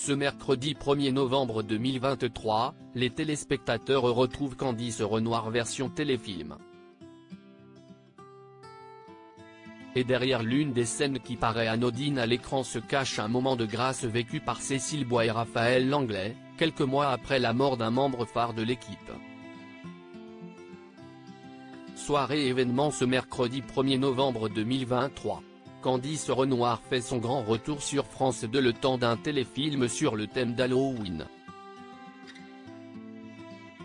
Ce mercredi 1er novembre 2023, les téléspectateurs retrouvent Candice Renoir version téléfilm. Et derrière l'une des scènes qui paraît anodine à l'écran se cache un moment de grâce vécu par Cécile Bois et Raphaël Langlais, quelques mois après la mort d'un membre phare de l'équipe. Soirée événement ce mercredi 1er novembre 2023. Candice Renoir fait son grand retour sur France 2 le temps d'un téléfilm sur le thème d'Halloween.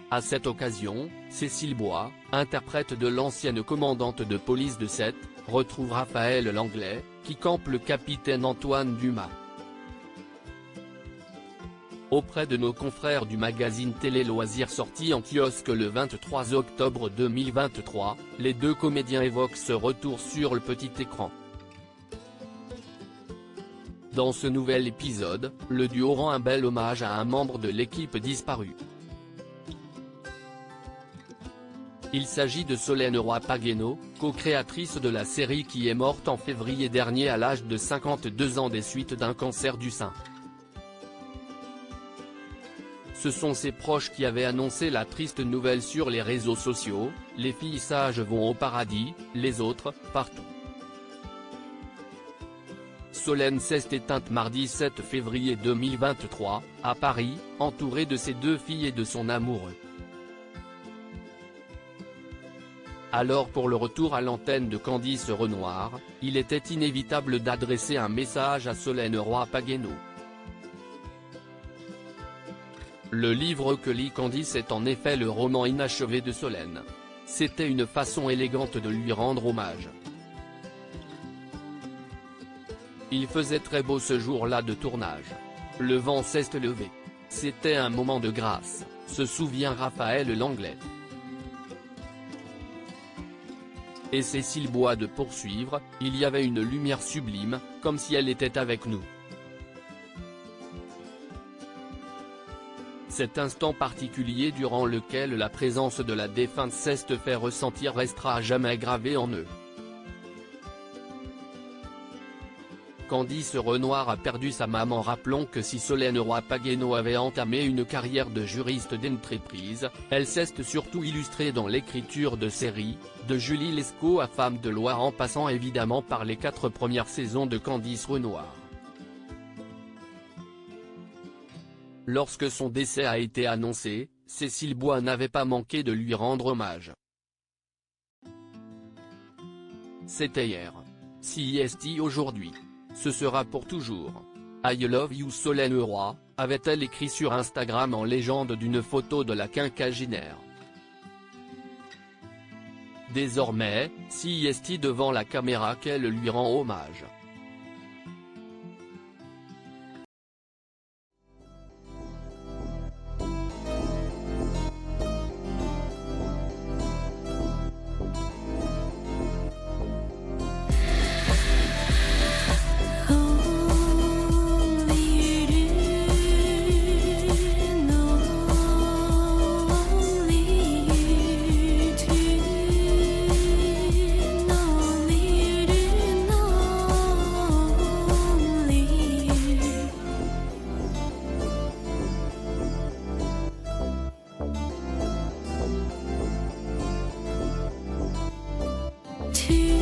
À cette occasion, Cécile Bois, interprète de l'ancienne commandante de police de Sète, retrouve Raphaël Langlais, qui campe le capitaine Antoine Dumas. Auprès de nos confrères du magazine Télé Loisirs sorti en kiosque le 23 octobre 2023, les deux comédiens évoquent ce retour sur le petit écran. Dans ce nouvel épisode, le duo rend un bel hommage à un membre de l'équipe disparu. Il s'agit de Solène Roy-Pagueno, co-créatrice de la série qui est morte en février dernier à l'âge de 52 ans des suites d'un cancer du sein. Ce sont ses proches qui avaient annoncé la triste nouvelle sur les réseaux sociaux, « Les filles sages vont au paradis, les autres, partout ». Solène s'est éteinte mardi 7 février 2023, à Paris, entourée de ses deux filles et de son amoureux. Alors pour le retour à l'antenne de Candice Renoir, il était inévitable d'adresser un message à Solène Roy-Pagueno. Le livre que lit Candice est en effet le roman inachevé de Solène. C'était une façon élégante de lui rendre hommage. Il faisait très beau ce jour-là de tournage. Le vent s'est levé. C'était un moment de grâce, se souvient Raphaël Langlais. Et Cécile Bois de poursuivre, il y avait une lumière sublime, comme si elle était avec nous. Cet instant particulier durant lequel la présence de la défunte s'est fait ressentir restera à jamais gravé en eux. Candice Renoir a perdu sa maman. Rappelons que si Solène Roy-Pagueno avait entamé une carrière de juriste d'entreprise, elle s'est surtout illustrée dans l'écriture de séries, de Julie Lescaut à Femme de loi en passant évidemment par les 4 premières saisons de Candice Renoir. Lorsque son décès a été annoncé, Cécile Bois n'avait pas manqué de lui rendre hommage. C'était hier. CIST aujourd'hui. Ce sera pour toujours. I love you Solène Roy, avait-elle écrit sur Instagram en légende d'une photo de la quinquagénaire. Désormais, CIST devant la caméra qu'elle lui rend hommage. To